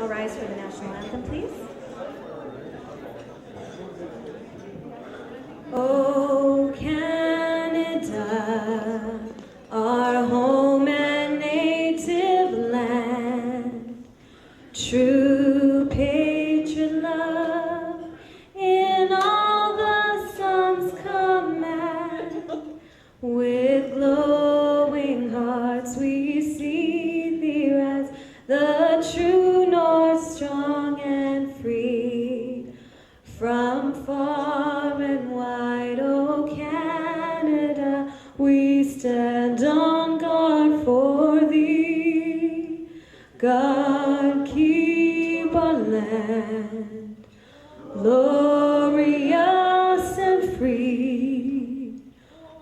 all rise for the national anthem, please. Oh, Canada, our home and native land, true patriot love in all the sun's command. With glowing hearts we see thee rise, the true north, strong and free. From far and wide, oh Canada, we stand on guard for thee. God keep our land glorious and free.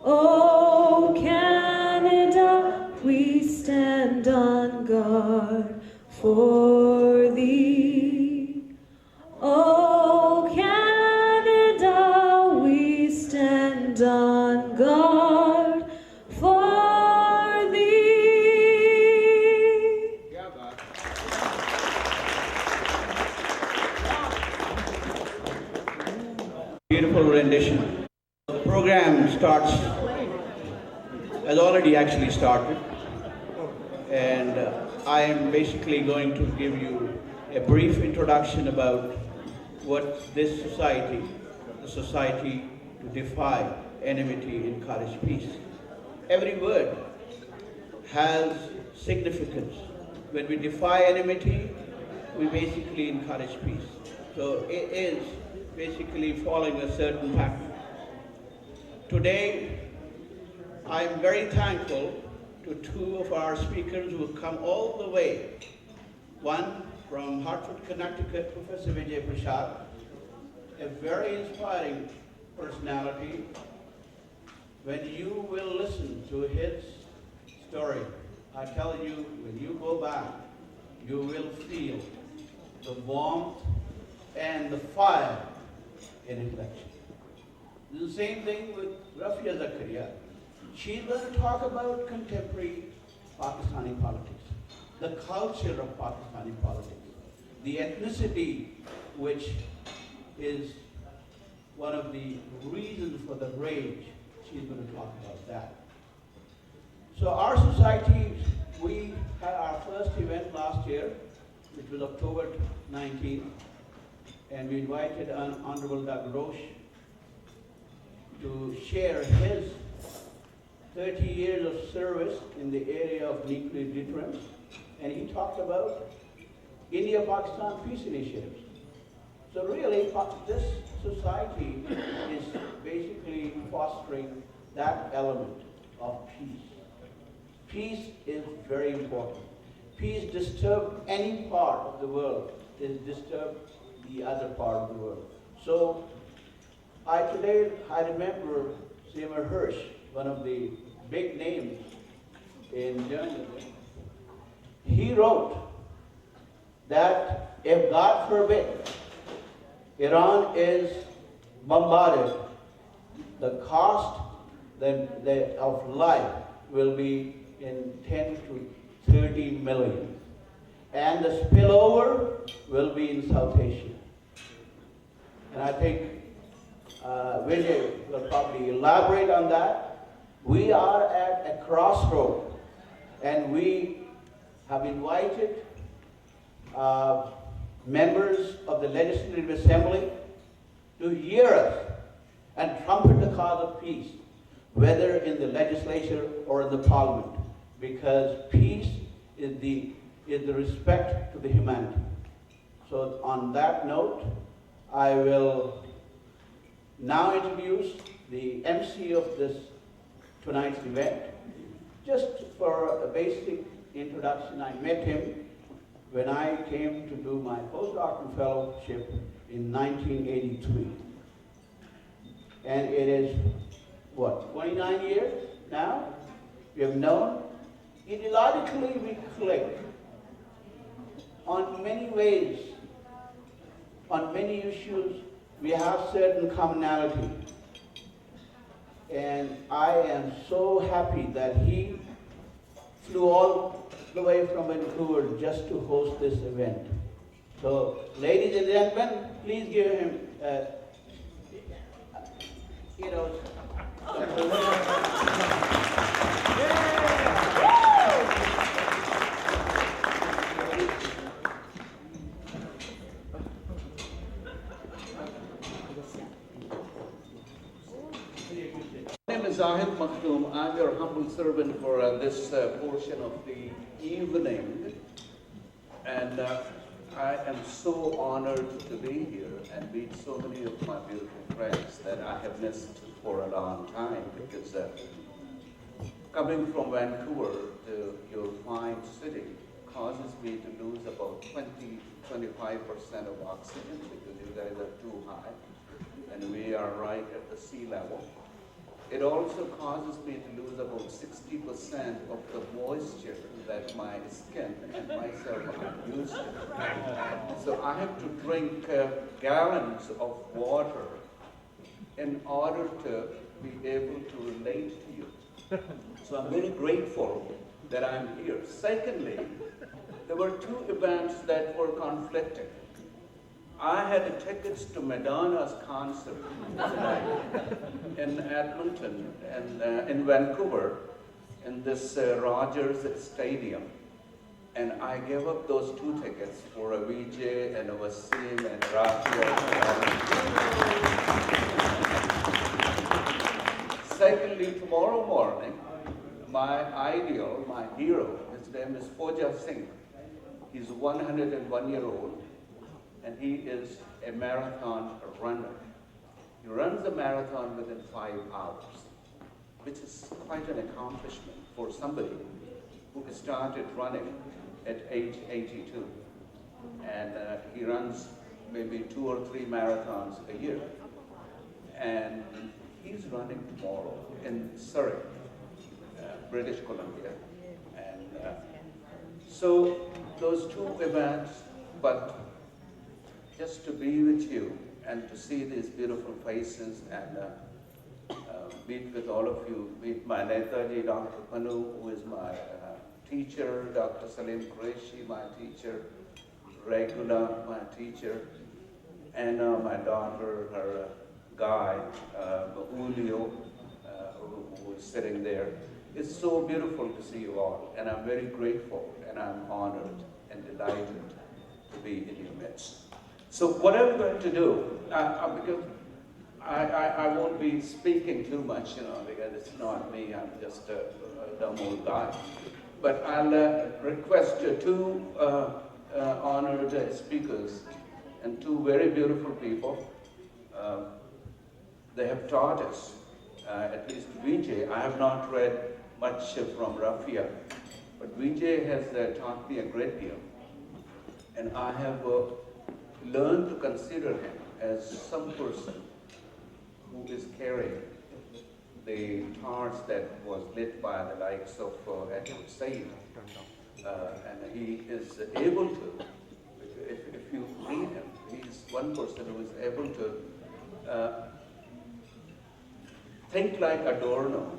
Oh Canada, we stand on guard for thee. Oh Canada, we stand on guard for thee. Beautiful rendition. The program has already actually started, and I am basically going to give you a brief introduction about what this society, the Society to Defy Enmity, Encourage Peace. Every word has significance. When we defy enmity, we basically encourage peace. So it is basically following a certain pattern. Today, I am very thankful to two of our speakers who have come all the way. One from Hartford, Connecticut, Professor Vijay Prashad, a very inspiring personality. When you will listen to his story, I tell you, when you go back, you will feel the warmth and the fire in his lecture. The same thing with Rafia Zakaria. She's going to talk about contemporary Pakistani politics, the culture of Pakistani politics, the ethnicity, which is one of the reasons for the rage. She's going to talk about that. So our society, we had our first event last year, which was October 19th, and we invited Honorable Doug Roche to share his 30 years of service in the area of nuclear deterrence, and he talked about India-Pakistan peace initiatives. So really, this society is basically fostering that element of peace. Peace is very important. Peace disturbs any part of the world, it disturbs the other part of the world. So I remember Seymour Hersh, one of the big names in journalism. He wrote that if, God forbid, Iran is bombarded, the cost of life will be in 10 to 30 million. And the spillover will be in South Asia. And I think Vijay will probably elaborate on that. We are at a crossroad, and we have invited members of the Legislative Assembly to hear us and trumpet the cause of peace, whether in the legislature or in the parliament, because peace is the respect to the humanity. So on that note, I will now introduce the MC of tonight's event. Just for a basic introduction, I met him when I came to do my postdoctoral fellowship in 1983. And it is, 29 years now? We have known. Ideologically, we click on many ways, on many issues. We have certain commonality. And I am so happy that he flew all the way from Vancouver just to host this event. So, ladies and gentlemen, please give him, you know, My name is Zahid Makhtoom. I'm your humble servant for this portion of the evening. And I am so honored to be here and meet so many of my beautiful friends that I have missed for a long time, because coming from Vancouver to your fine city causes me to lose about 20-25% of oxygen, because you guys are too high and we are right at the sea level. It also causes me to lose about 60% of the moisture that my skin and myself are used to. So I have to drink gallons of water in order to be able to relate to you. So I'm very grateful that I'm here. Secondly, there were two events that were conflicting. I had tickets to Madonna's concert tonight in Edmonton and in Vancouver in this Rogers Stadium. And I gave up those two tickets for a Vijay and a Wasim and Rafi. Secondly, tomorrow morning, my ideal, my hero, his name is Foja Singh. He's 101-year-old. And he is a marathon runner. He runs a marathon within 5 hours, which is quite an accomplishment for somebody who started running at age 82. And he runs maybe 2 or 3 marathons a year. And he's running tomorrow in Surrey, British Columbia. And so those two events, but just to be with you and to see these beautiful faces and meet with all of you, meet my Netaji, Dr. Panu, who is my teacher, Dr. Salim Qureshi, my teacher, Regula, my teacher, and my daughter, her guy, Julio, who is sitting there. It's so beautiful to see you all, and I'm very grateful, and I'm honored and delighted to be in your midst. So what I'm going to do, because I won't be speaking too much, because it's not me, I'm just a dumb old guy. But I'll request two honored speakers and two very beautiful people. They have taught us, at least Vijay. I have not read much from Rafia, but Vijay has taught me a great deal. And I have learn to consider him as some person who is carrying the torch that was lit by the likes of Edward Said. And he is able to, if you read him, he's one person who is able to think like Adorno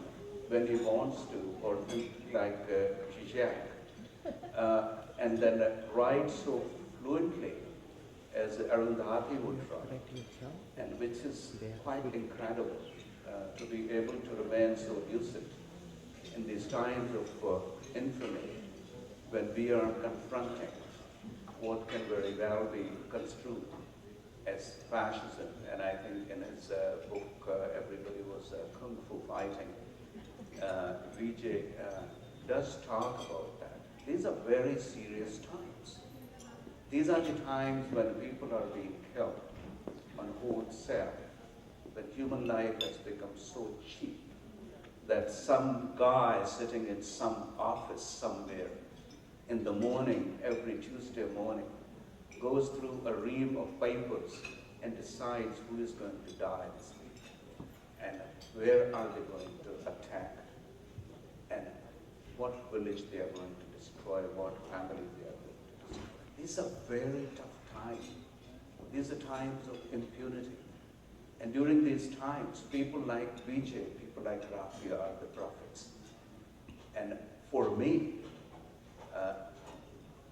when he wants to, or think like Zizek, and then write so fluently as Arundhati would try, and which is quite incredible to be able to remain so lucid in these times of infamy, when we are confronting what can very well be construed as fascism. And I think in his book, Everybody Was Kung Fu Fighting, Vijay does talk about that. These are very serious times. These are the times when people are being killed on wholesale, when human life has become so cheap that some guy sitting in some office somewhere in the morning, every Tuesday morning, goes through a ream of papers and decides who is going to die this week, and where are they going to attack, and what village they are going to destroy, what family they are going to destroy. These are very tough times. These are times of impunity. And during these times, people like Vijay, people like Rafi are the prophets. And for me,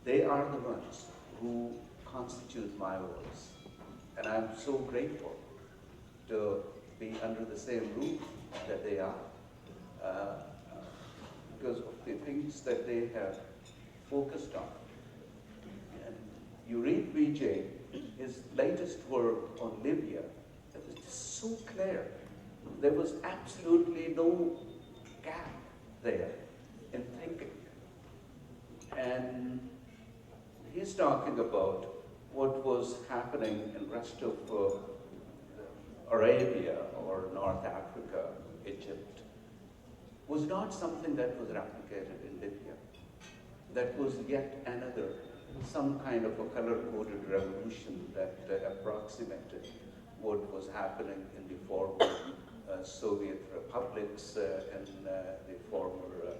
they are the ones who constitute my voice. And I'm so grateful to be under the same roof that they are, because of the things that they have focused on. And you read Vijay, his latest work on Libya, it was just so clear. There was absolutely no gap there in thinking. And he's talking about what was happening in the rest of Arabia or North Africa, Egypt, was not something that was replicated in Libya. That was yet another, some kind of a color-coded revolution that approximated what was happening in the former Soviet republics and the former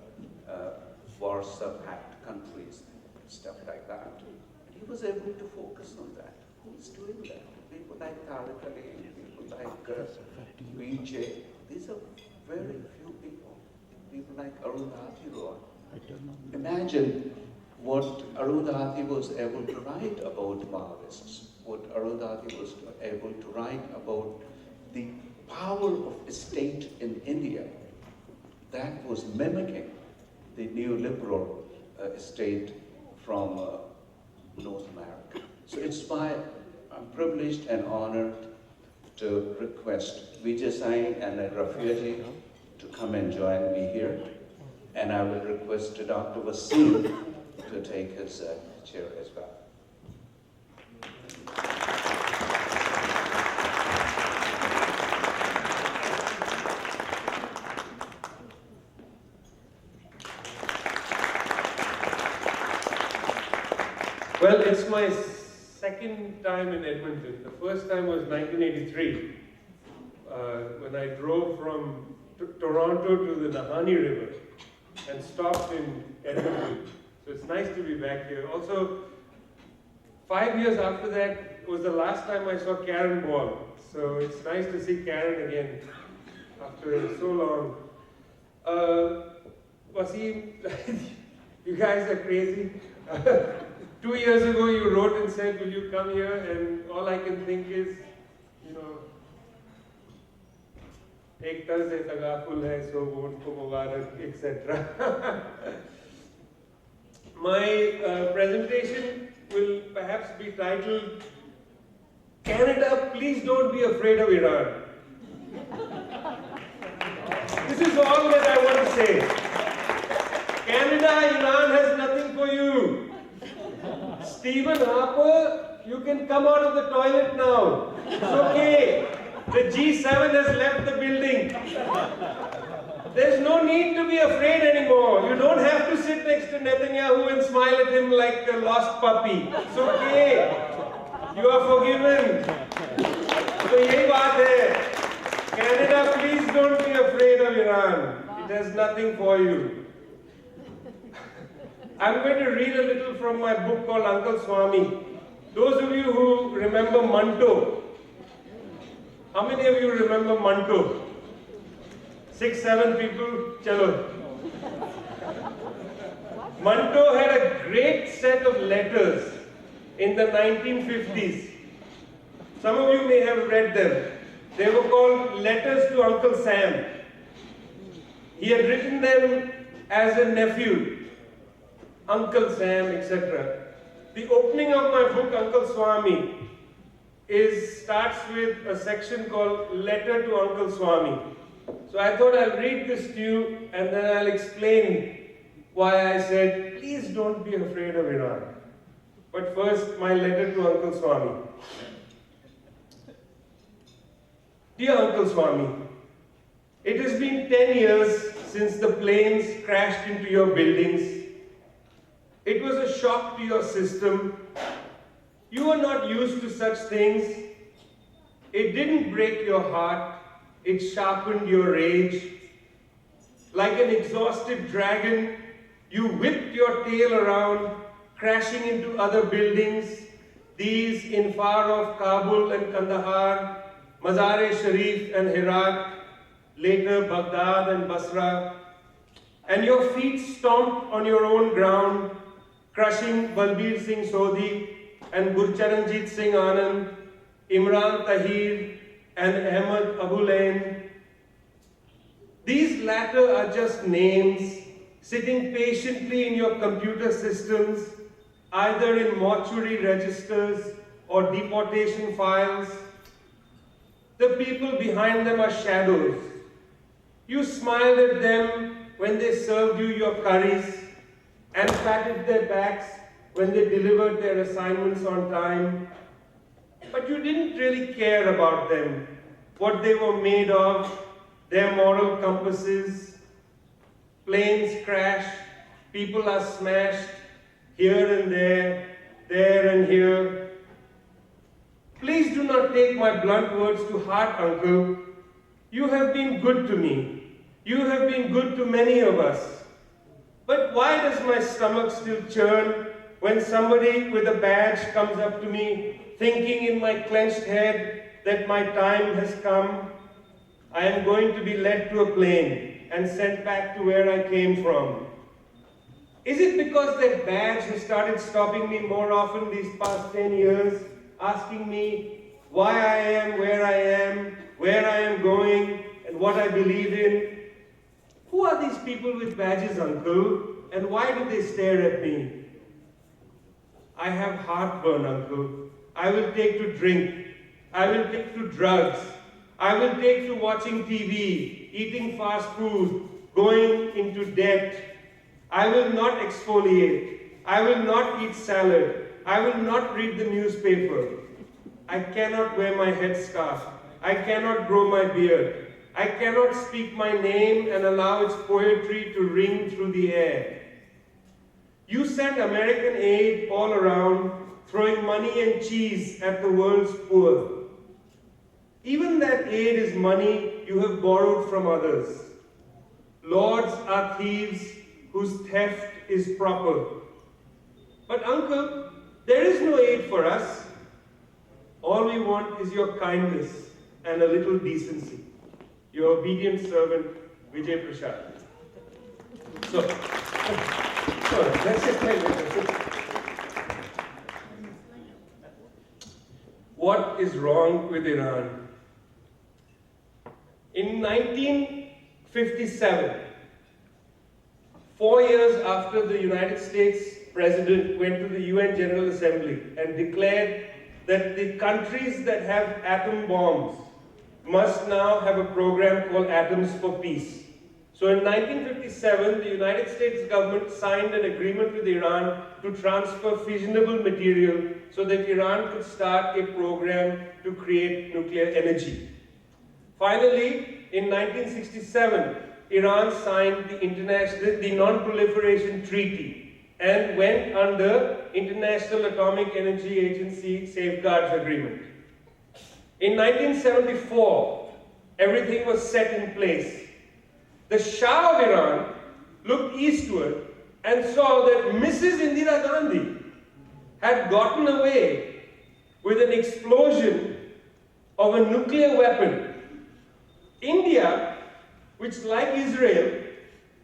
Warsaw Pact countries, stuff like that. And he was able to focus on that. Who's doing that? People like Tariq Ali, people like Vijay. These are very few people. People like Arundhati Roy. Imagine what Arundhati was able to write about Maoists, what Arundhati was able to write about the power of a state in India that was mimicking the neoliberal state from North America. So I'm privileged and honored to request Vijay Sai and Rafiaji to come and join me here. And I will request Dr. Wasim to take his chair as well. Well, it's my second time in Edmonton. The first time was 1983, when I drove from Toronto to the Nahanni River and stopped in Edmonton. So it's nice to be back here. Also, 5 years after that was the last time I saw Karen Ball. So it's nice to see Karen again after so long. Wasim, you guys are crazy. 2 years ago you wrote and said, will you come here? And all I can think is, you know, ek tarz se tagaful hai, so unko mubarak, etc. My presentation will perhaps be titled, Canada, please don't be afraid of Iran. This is all that I want to say. Canada, Iran has nothing for you. Stephen Harper, you can come out of the toilet now. It's okay. The G7 has left the building. There's no need to be afraid anymore. You don't have to sit next to Netanyahu and smile at him like a lost puppy. It's okay. You are forgiven. So yehi baat hai. Canada, please don't be afraid of Iran. It has nothing for you. I'm going to read a little from my book called Uncle Swami. Those of you who remember Manto, how many of you remember Manto? 6, 7 people? Chalo. Manto had a great set of letters in the 1950s. Some of you may have read them. They were called Letters to Uncle Sam. He had written them as a nephew. Uncle Sam, etc. The opening of my book, Uncle Swami, starts with a section called Letter to Uncle Swami. So I thought I'll read this to you and then I'll explain why I said, please don't be afraid of Iran. But first, my letter to Uncle Swami. Dear Uncle Swami, it has been 10 years since the planes crashed into your buildings. It was a shock to your system. You are not used to such things. It didn't break your heart. It sharpened your rage. Like an exhausted dragon, you whipped your tail around, crashing into other buildings, these in far-off Kabul and Kandahar, Mazar-e-Sharif and Herat, later Baghdad and Basra. And your feet stomped on your own ground, crushing Balbir Singh Sodhi and Gurcharanjit Singh Anand, Imran Tahir and Ahmed Abulain. These latter are just names sitting patiently in your computer systems, either in mortuary registers or deportation files. The people behind them are shadows. You smiled at them when they served you your curries and patted their backs when they delivered their assignments on time. But you didn't really care about them, what they were made of, their moral compasses. Planes crash, people are smashed, here and there and here. Please do not take my blunt words to heart, Uncle. You have been good to me. You have been good to many of us. But why does my stomach still churn when somebody with a badge comes up to me, thinking in my clenched head that my time has come? I am going to be led to a plane and sent back to where I came from. Is it because that badge has started stopping me more often these past 10 years, asking me why I am, where I am going, and what I believe in? Who are these people with badges, Uncle, and why do they stare at me? I have heartburn, Uncle. I will take to drink. I will take to drugs. I will take to watching TV, eating fast food, going into debt. I will not exfoliate. I will not eat salad. I will not read the newspaper. I cannot wear my headscarf. I cannot grow my beard. I cannot speak my name and allow its poetry to ring through the air. You send American aid all around, throwing money and cheese at the world's poor. Even that aid is money you have borrowed from others. Lords are thieves whose theft is proper. But Uncle, there is no aid for us. All we want is your kindness and a little decency. Your obedient servant, Vijay Prashad. So that's it. What is wrong with Iran? In 1957, 4 years after the United States President went to the UN General Assembly and declared that the countries that have atom bombs must now have a program called Atoms for Peace. So in 1957, the United States government signed an agreement with Iran to transfer fissionable material so that Iran could start a program to create nuclear energy. Finally, in 1967, Iran signed the Non-Proliferation Treaty and went under International Atomic Energy Agency Safeguards Agreement. In 1974, everything was set in place. The Shah of Iran looked eastward and saw that Mrs. Indira Gandhi had gotten away with an explosion of a nuclear weapon. India, which like Israel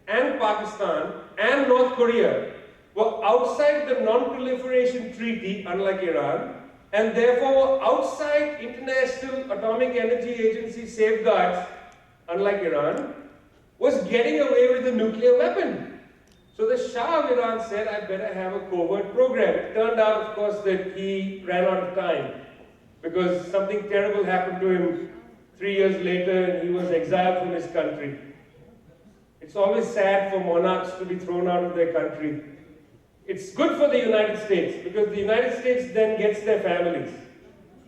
and Pakistan and North Korea were outside the Non-Proliferation Treaty, unlike Iran, and therefore were outside International Atomic Energy Agency safeguards, unlike Iran, was getting away with a nuclear weapon. So the Shah of Iran said, I better have a covert program. It turned out, of course, that he ran out of time because something terrible happened to him 3 years later and he was exiled from his country. It's always sad for monarchs to be thrown out of their country. It's good for the United States because the United States then gets their families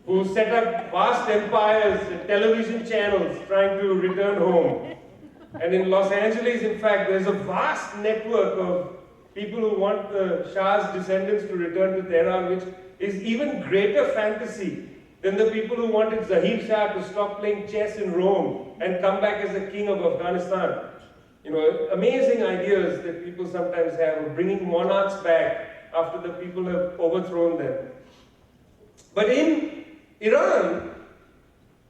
who set up vast empires and television channels trying to return home. And in Los Angeles, in fact, there's a vast network of people who want the Shah's descendants to return to Tehran, which is even greater fantasy than the people who wanted Zahir Shah to stop playing chess in Rome and come back as the king of Afghanistan. You know, amazing ideas that people sometimes have of bringing monarchs back after the people have overthrown them. But in Iran,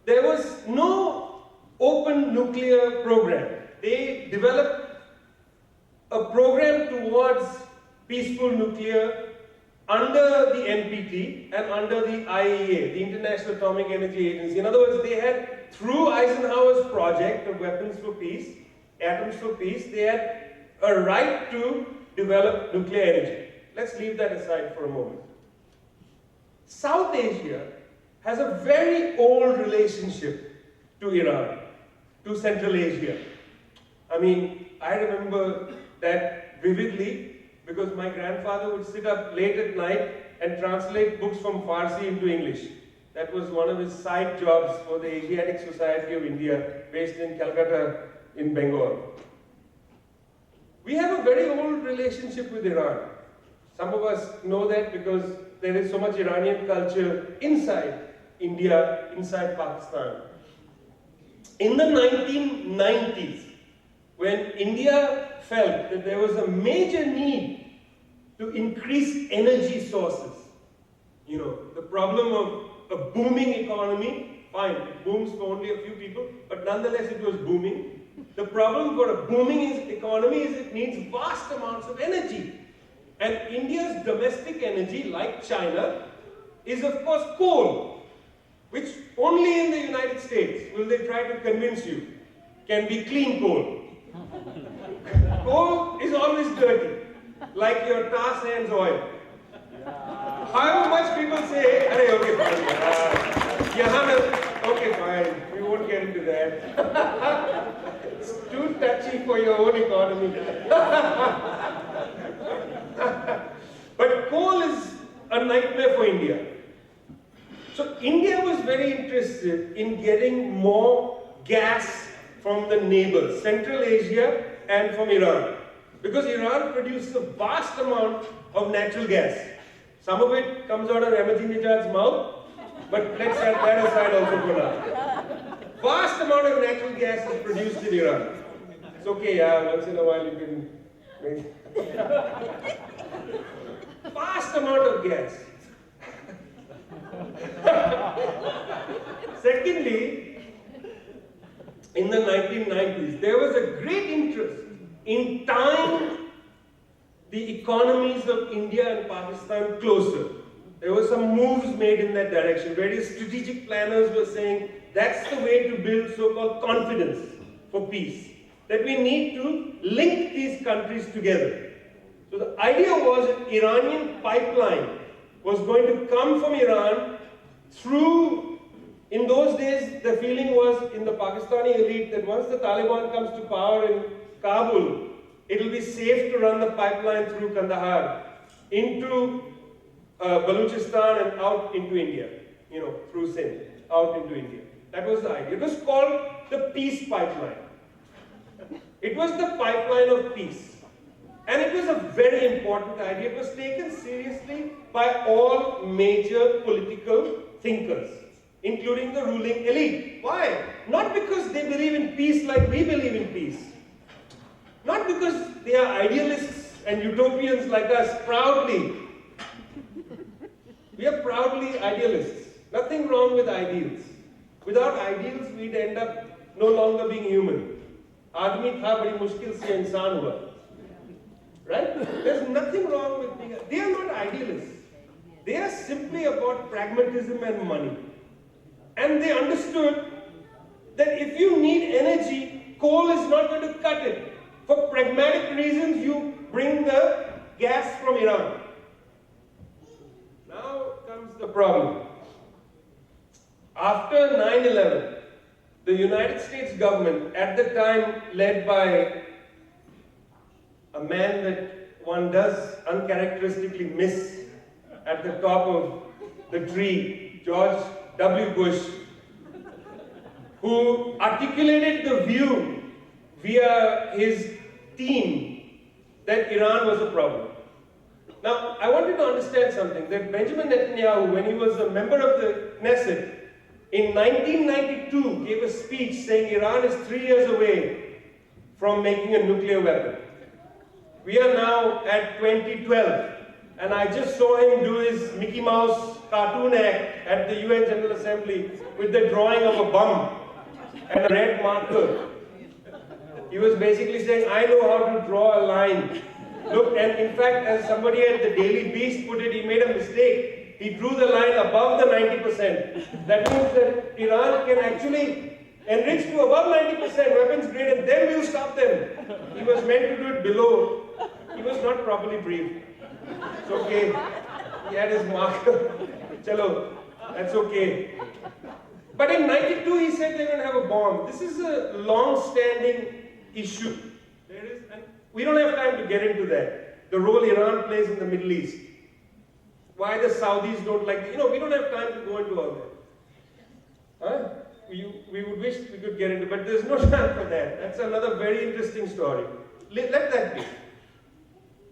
there was no open nuclear program. They developed a program towards peaceful nuclear under the NPT and under the IAEA, the International Atomic Energy Agency. In other words, they had, through Eisenhower's project of weapons for peace, atoms for peace, they had a right to develop nuclear energy. Let's leave that aside for a moment. South Asia has a very old relationship to Iran, to Central Asia. I mean, I remember that vividly because my grandfather would sit up late at night and translate books from Farsi into English. That was one of his side jobs for the Asiatic Society of India, based in Calcutta in Bengal. We have a very old relationship with Iran. Some of us know that because there is so much Iranian culture inside India, inside Pakistan. In the 1990s, when India felt that there was a major need to increase energy sources, you know, the problem of a booming economy, fine, it booms for only a few people, but nonetheless it was booming. The problem for a booming economy is it needs vast amounts of energy. And India's domestic energy, like China, is of course coal, which only in the United States will they try to convince you can be clean coal. Coal is always dirty, like your tar sands oil. However much people say, okay, fine. Okay, fine. We won't get into that. It's too touchy for your own economy. But coal is a nightmare for India. So India was very interested in getting more gas from the neighbors, Central Asia and from Iran. Because Iran produces a vast amount of natural gas. Some of it comes out of Ahmadinejad's mouth, but let's set that aside also for now. Vast amount of natural gas is produced in Iran. It's okay, once in a while you can make vast amount of gas. Secondly, in the 1990s, there was a great interest in tying the economies of India and Pakistan closer. There were some moves made in that direction. Various strategic planners were saying that's the way to build so-called confidence for peace. That we need to link these countries together. So the idea was an Iranian pipeline was going to come from Iran through, in those days the feeling was in the Pakistani elite that once the Taliban comes to power in Kabul, it will be safe to run the pipeline through Kandahar into Balochistan and out into India, you know, through Sindh, out into India. That was the idea. It was called the Peace Pipeline. It was the pipeline of peace. And it was a very important idea. It was taken seriously by all major political thinkers, including the ruling elite. Why? Not because they believe in peace like we believe in peace. Not because they are idealists and utopians like us, proudly. We are proudly idealists. Nothing wrong with ideals. Without ideals, we'd end up no longer being human. Aadmi tha badi mushkil se insaan hua. Right? There's nothing wrong with being. They are not idealists. They are simply about pragmatism and money. And they understood that if you need energy, coal is not going to cut it. For pragmatic reasons, you bring the gas from Iran. Now comes the problem. After 9/11, the United States government, at the time led by a man that one does uncharacteristically miss at the top of the tree, George W. Bush, who articulated the view via his team that Iran was a problem. Now, I want you to understand something, that Benjamin Netanyahu, when he was a member of the Knesset, in 1992 gave a speech saying Iran is 3 years away from making a nuclear weapon. We are now at 2012, and I just saw him do his Mickey Mouse cartoon act at the UN General Assembly with the drawing of a bum and a red marker. He was basically saying, I know how to draw a line. Look, and in fact, as somebody at the Daily Beast put it, he made a mistake. he drew the line above the 90%. That means that Iran can actually enrich to above 90% weapons grade and then we'll stop them. He was meant to do it below. He was not properly briefed. It's okay. He had his marker. Chalo, that's okay. But in 92 he said they're going to have a bomb. This is a long-standing issue. And we don't have time to get into that. The role Iran plays in the Middle East. Why the Saudis don't like it. We don't have time to go into all that. Huh? We would wish we could get into, but there's no time for that. That's another very interesting story. Let that be.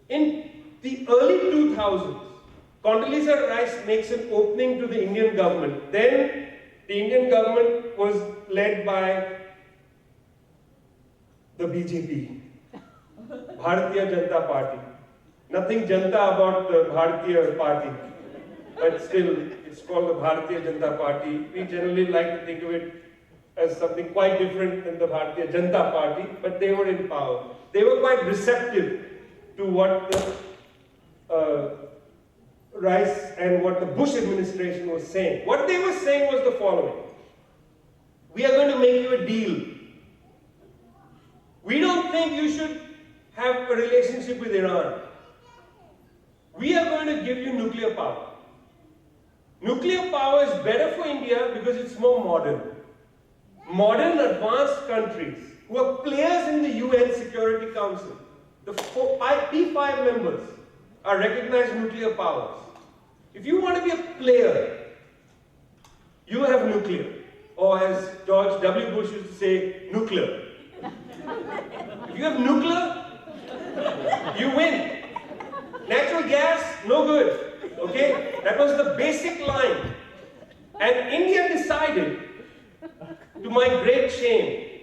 In the early 2000s, Condoleezza Rice makes an opening to the Indian government. Then the Indian government was led by the BJP, Bharatiya Janata Party. Nothing Janta about the Bharatiya Party, but still it's called the Bharatiya Janata Party. We generally like to think of it as something quite different than the Bharatiya Janata Party, but they were in power. They were quite receptive to what the Rice and what the Bush administration was saying. What they were saying was the following: we are going to make you a deal. We don't think you should have a relationship with Iran. We are going to give you nuclear power. Nuclear power is better for India because it's more modern. Modern, advanced countries who are players in the UN Security Council, the P5 members, are recognized nuclear powers. If you want to be a player, you have nuclear. Or as George W. Bush used to say, nuclear. If you have nuclear, you win. Natural gas, no good. Okay? That was the basic line. And India decided, to my great shame,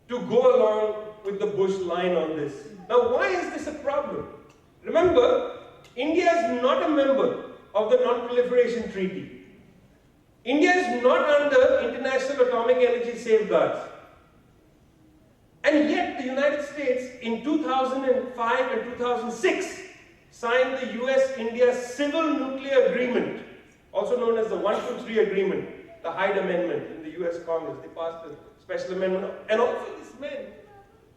to go along with the Bush line on this. Now, why is this a problem? Remember, India is not a member of the Non-Proliferation Treaty. India is not under International Atomic Energy Safeguards. And yet, the United States in 2005 and 2006 signed the US-India Civil Nuclear Agreement, also known as the 123 Agreement, the Hyde Amendment in the US Congress. They passed a special amendment. And also this meant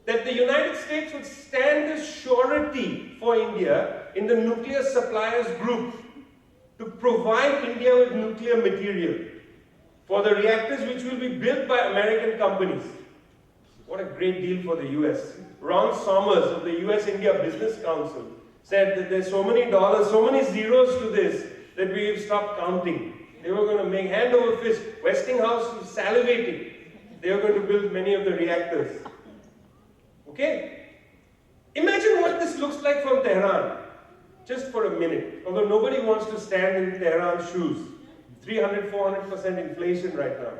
that the United States would stand as surety for India in the nuclear suppliers group to provide India with nuclear material for the reactors which will be built by American companies. What a great deal for the US. Ron Somers of the US-India Business Council said that there's so many dollars, so many zeros to this that we've stopped counting. They were going to make hand over fist. Westinghouse was salivating. They were going to build many of the reactors. Okay? Imagine what this looks like from Tehran, just for a minute. Although nobody wants to stand in Tehran's shoes. 300, 400% inflation right now.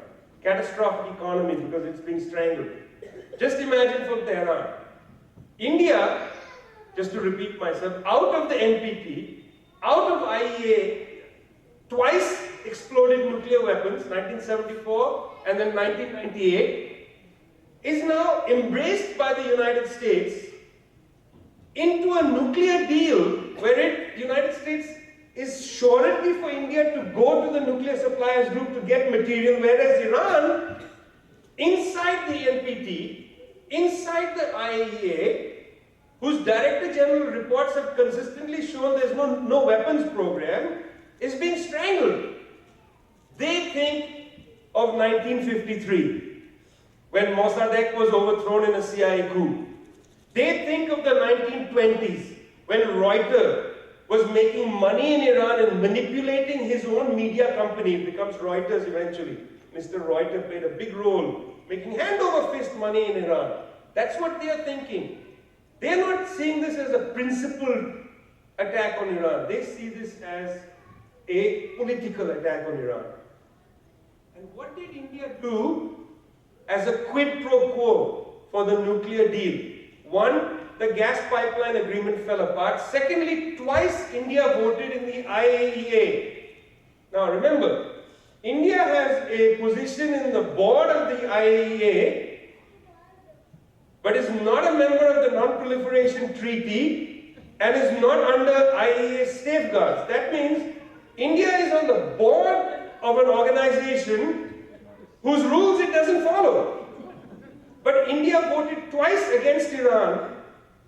Catastrophic economy because it's being strangled. Just imagine from Tehran. India, just to repeat myself, out of the NPT, out of IEA, twice exploded nuclear weapons, 1974 and then 1998, is now embraced by the United States into a nuclear deal where the United States is surety for India to go to the nuclear suppliers group to get material, whereas Iran, inside the NPT, inside the IAEA, whose Director General reports have consistently shown there's no weapons program, is being strangled. They think of 1953, when Mossadegh was overthrown in a CIA coup. They think of the 1920s, when Reuters was making money in Iran and manipulating his own media company. It becomes Reuters eventually. Mr. Reuters played a big role, making hand-over-fist money in Iran. That's what they are thinking. They're not seeing this as a principled attack on Iran. They see this as a political attack on Iran. And what did India do as a quid pro quo for the nuclear deal? One, the gas pipeline agreement fell apart. Secondly, twice India voted in the IAEA. Now remember, India has a position in the board of the IAEA, but is not a member of the Non-Proliferation Treaty and is not under IAEA safeguards. That means India is on the board of an organization whose rules it doesn't follow. But India voted twice against Iran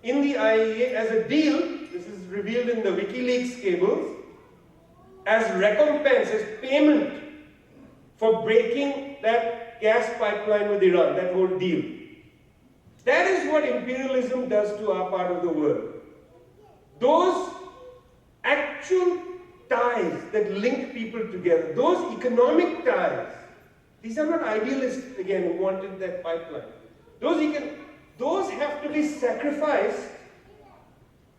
in the IAEA as a deal, this is revealed in the WikiLeaks cables, as recompense, as payment for breaking that gas pipeline with Iran, that whole deal. That is what imperialism does to our part of the world. Those actual ties that link people together, those economic ties, these are not idealists, again, who wanted that pipeline. Those have to be sacrificed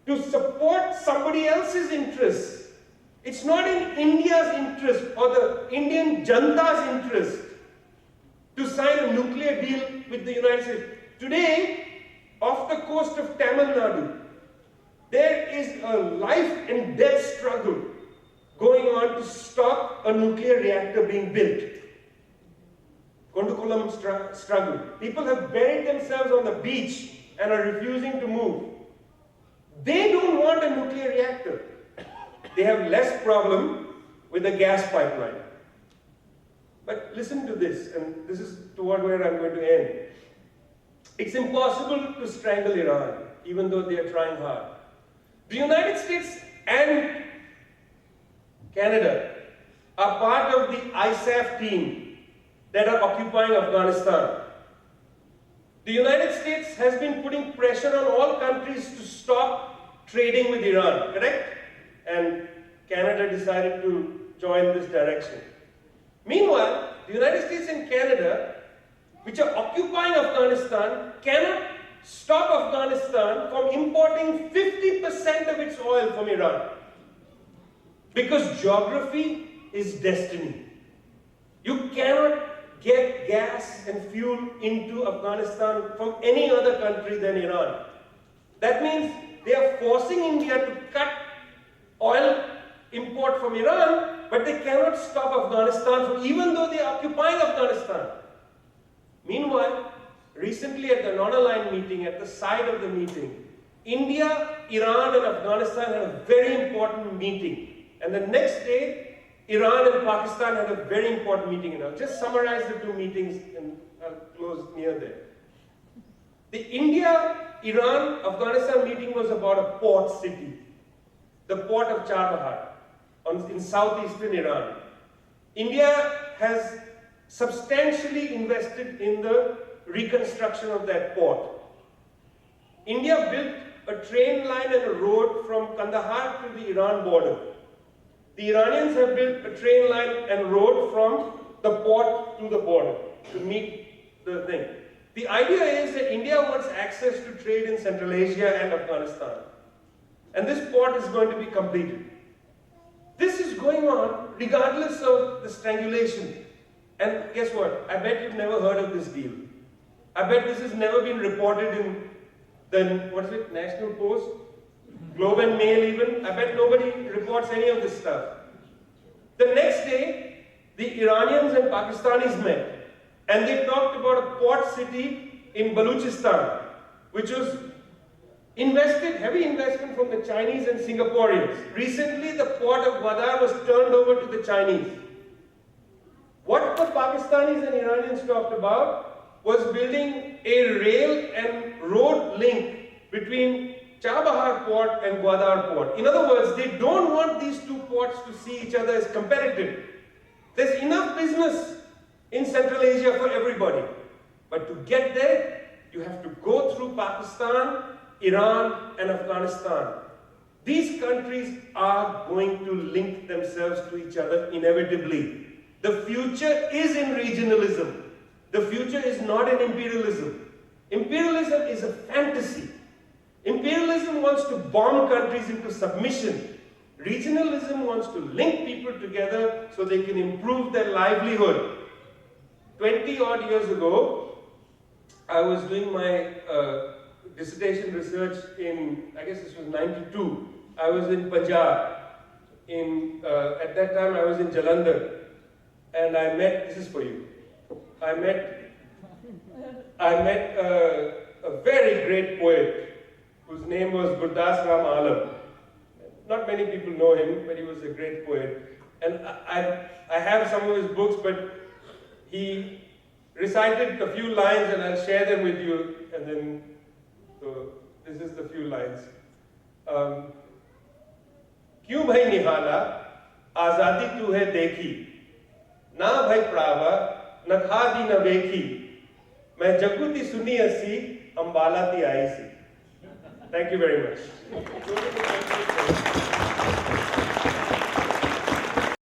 to support somebody else's interests. It's not in India's interest or the Indian Janta's interest to sign a nuclear deal with the United States. Today, off the coast of Tamil Nadu, there is a life and death struggle going on to stop a nuclear reactor being built. Kondukulam struggle. People have buried themselves on the beach and are refusing to move. They don't want a nuclear reactor. They have less problem with the gas pipeline. But listen to this, and this is toward where I'm going to end. It's impossible to strangle Iran, even though they are trying hard. The United States and Canada are part of the ISAF team that are occupying Afghanistan. The United States has been putting pressure on all countries to stop trading with Iran, correct? And Canada decided to join this direction. Meanwhile, the United States and Canada, which are occupying Afghanistan, cannot stop Afghanistan from importing 50% of its oil from Iran. Because geography is destiny. You cannot get gas and fuel into Afghanistan from any other country than Iran. That means they are forcing India to cut oil import from Iran, but they cannot stop Afghanistan from, even though they are occupying Afghanistan. Meanwhile, recently at the non-aligned meeting, at the side of the meeting, India, Iran and Afghanistan had a very important meeting. And the next day, Iran and Pakistan had a very important meeting. And I'll just summarize the two meetings and I'll close near there. The India-Iran-Afghanistan meeting was about a port city, the port of Chabahar in southeastern Iran. India has substantially invested in the reconstruction of that port. India built a train line and a road from Kandahar to the Iran border. The Iranians have built a train line and road from the port to the border to meet the thing. The idea is that India wants access to trade in Central Asia and Afghanistan. And this port is going to be completed. This is going on regardless of the strangulation. And guess what? I bet you've never heard of this deal. I bet this has never been reported in the, National Post? Globe and Mail even. I bet nobody reports any of this stuff. The next day, the Iranians and Pakistanis met. And they talked about a port city in Balochistan, which was heavy investment from the Chinese and Singaporeans. Recently, the port of Gwadar was turned over to the Chinese. What the Pakistanis and Iranians talked about was building a rail and road link between Chabahar port and Gwadar port. In other words, they don't want these two ports to see each other as competitive. There's enough business in Central Asia for everybody. But to get there, you have to go through Pakistan, Iran, and Afghanistan. These countries are going to link themselves to each other inevitably. The future is in regionalism. The future is not in imperialism. Imperialism is a fantasy. Imperialism wants to bomb countries into submission. Regionalism wants to link people together so they can improve their livelihood. 20 odd years ago, I was doing my dissertation research in, I guess this was 92. I was in Punjab. At that time I was in Jalandhar. And I met, this is for you, I met a very great poet whose name was Gurdas Ram Alam. Not many people know him, but he was a great poet. And I have some of his books, but he recited a few lines and I'll share them with you. And then, so this is the few lines. क्यों भाई निहाला आजादी तू है देखी ना भाई प्रावा न खादी न वेखी मैं जगुती सुनी असी अंबाला ती आई सी. Thank you very much.